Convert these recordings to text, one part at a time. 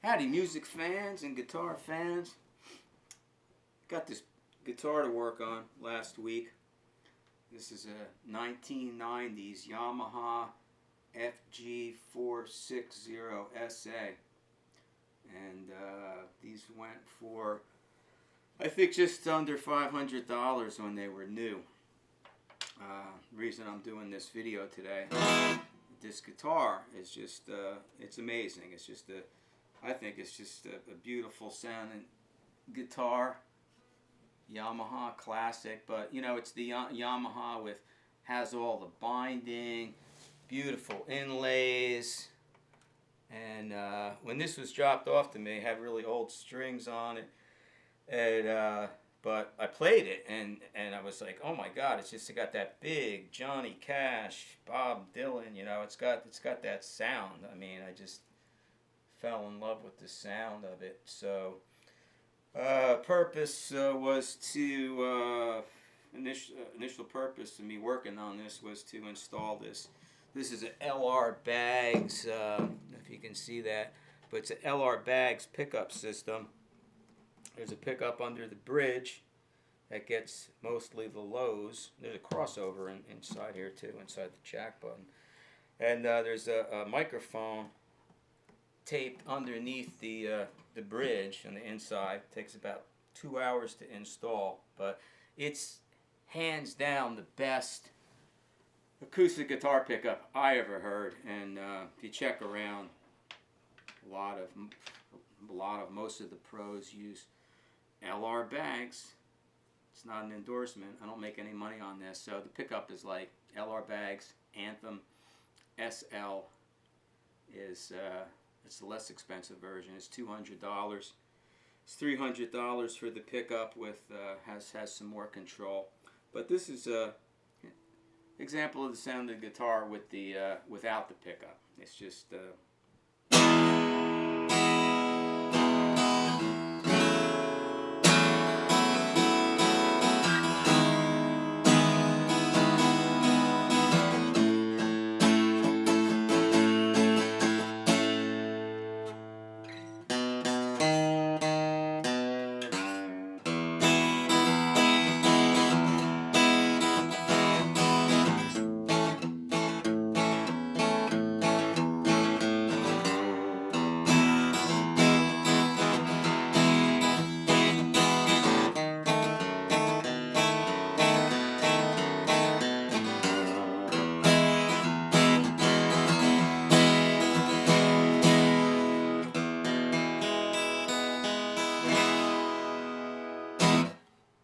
Howdy music fans and guitar fans. Got this guitar to work on last week. This is a 1990s Yamaha FG-460SA. And these went for, I think, just under $500 when they were new. Reason I'm doing this video today, this guitar is just, it's amazing. It's just I think it's just a beautiful sounding guitar. Yamaha classic, but you know, it's the Yamaha has all the binding, beautiful inlays, and when this was dropped off to me, it had really old strings on it, and but I played it and I was like, oh my God, it got that big Johnny Cash, Bob Dylan, you know, it's got that sound. I mean, I just fell in love with the sound of it. So purpose was to initial purpose of me working on this was to install this. This is an LR Baggs, if you can see that, but it's an LR Baggs pickup system. There's a pickup under the bridge that gets mostly the lows. There's a crossover inside here too, inside the jack button, and there's a microphone taped underneath the bridge on the inside. It takes about 2 hours to install, but it's hands down the best acoustic guitar pickup I ever heard. And if you check around, most of the pros use LR Baggs. It's not an endorsement. I don't make any money on this. So the pickup is like LR Baggs Anthem SL is it's the less expensive version. It's $200. It's $300 for the pickup with has some more control. But this is a example of the sound of the guitar with the without the pickup. It's just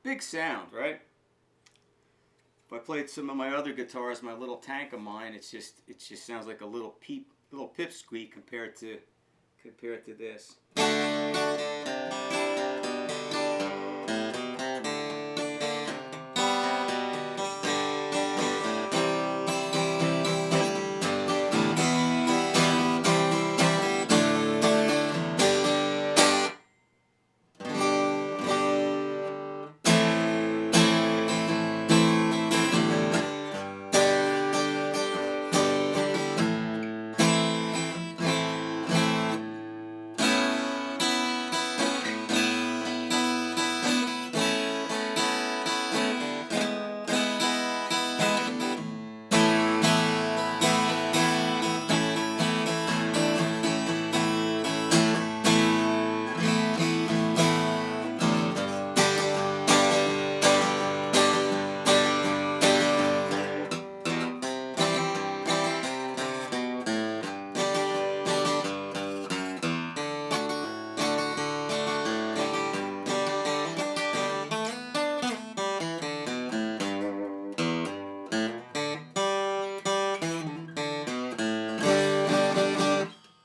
big sound, right? If I played some of my other guitars, my little tank of mine, it just sounds like a little pipsqueak compared to this.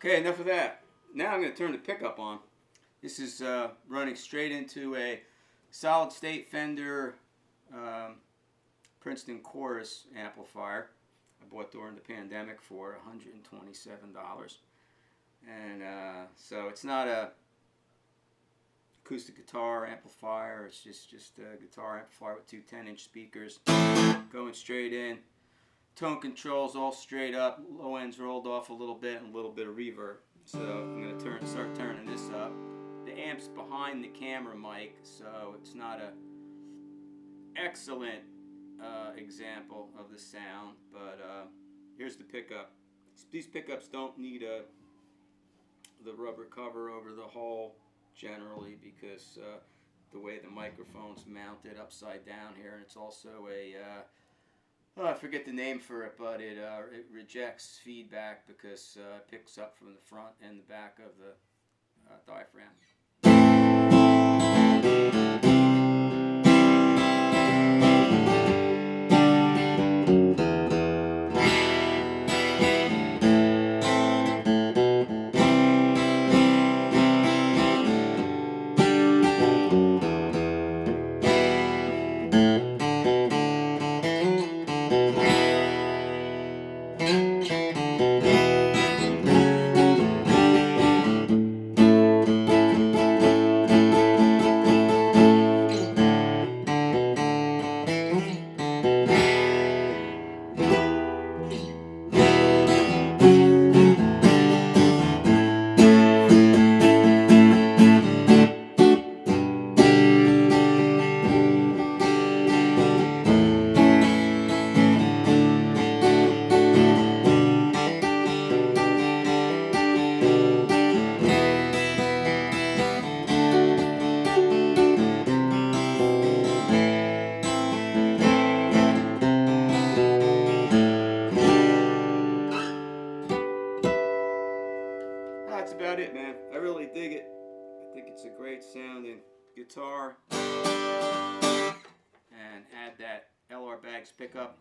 Okay, enough of that. Now I'm going to turn the pickup on. This is running straight into a solid state Fender Princeton Chorus amplifier I bought during the pandemic for $127. And so it's not a acoustic guitar amplifier, it's just a guitar amplifier with two 10-inch speakers going straight in. Tone controls all straight up, low ends rolled off a little bit, and a little bit of reverb. So I'm going to start turning this up. The amp's behind the camera mic, so it's not a excellent example of the sound, but here's the pickup. These pickups don't need the rubber cover over the hole generally, because the way the microphone's mounted upside down here, and it's also a I forget the name for it, but it rejects feedback because it picks up from the front and the back of the diaphragm. That's about it, man. I really dig it. I think it's a great sounding guitar. And add that LR Baggs pickup.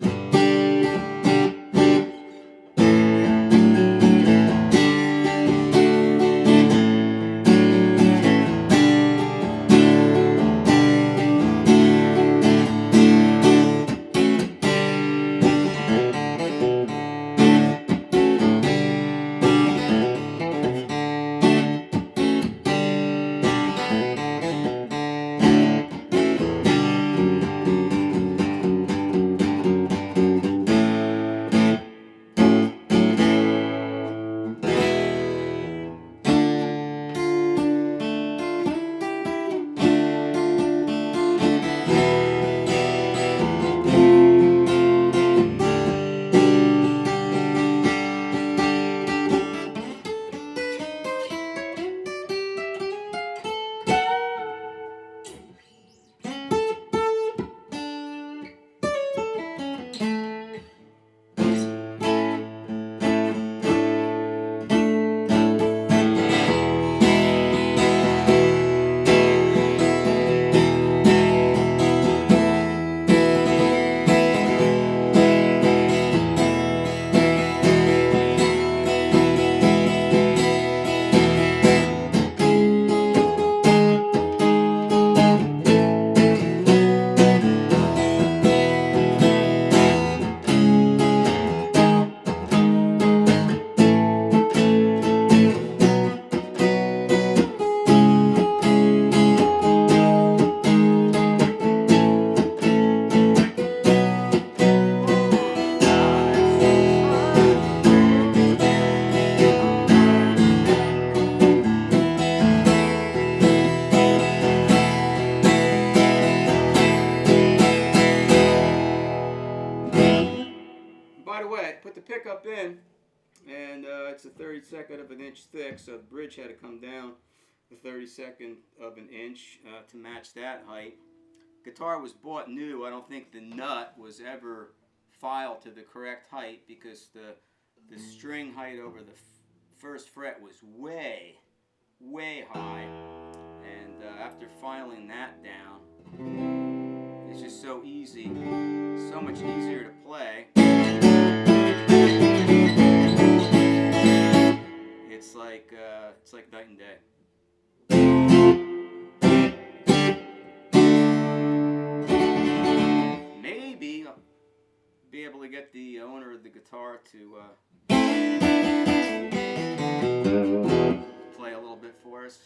By the way, I put the pickup in, and it's a 32nd of an inch thick, so the bridge had to come down the 32nd of an inch to match that height. Guitar was bought new. I don't think the nut was ever filed to the correct height, because the string height over the first fret was way high, and after filing that down, it's just so easy, so much easier to play. It's like night and day. Maybe I'll be able to get the owner of the guitar to play a little bit for us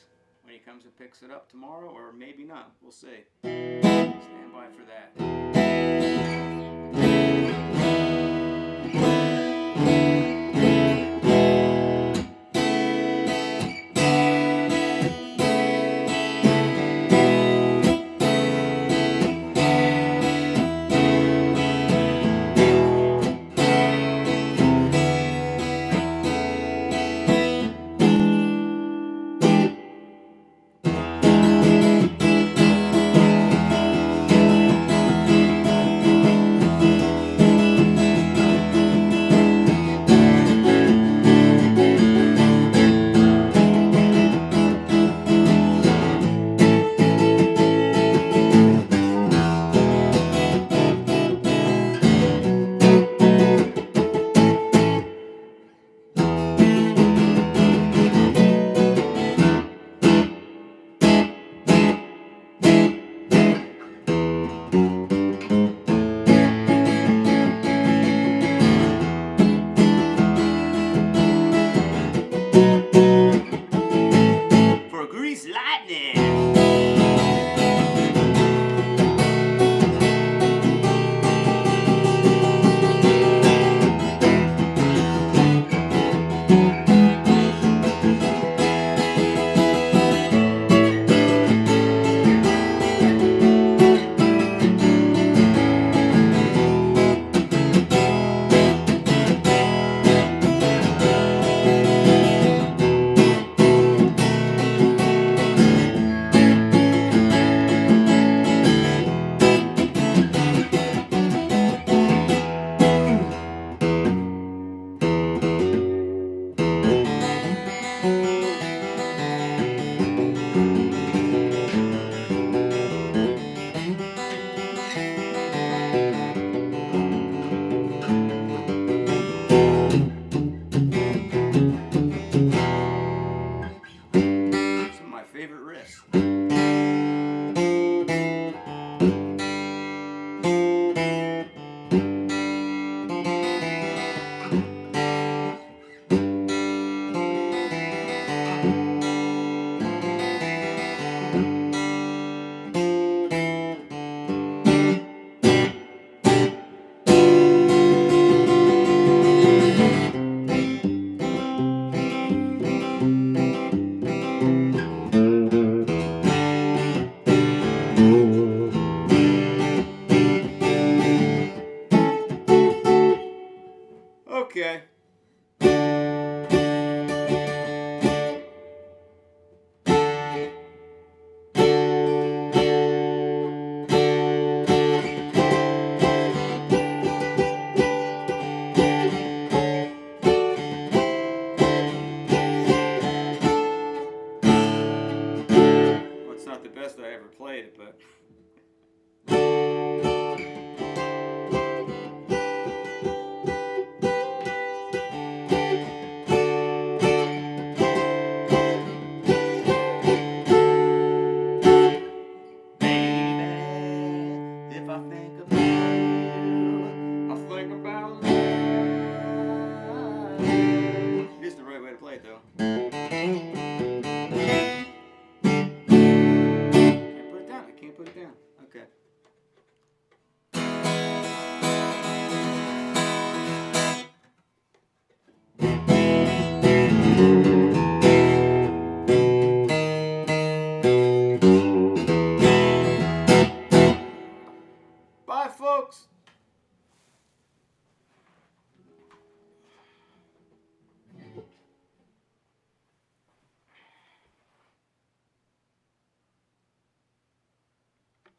when he comes and picks it up tomorrow, or maybe not. We'll see. Stand by for that. favorite riffs. Okay. Well, it's not the best I ever played it, but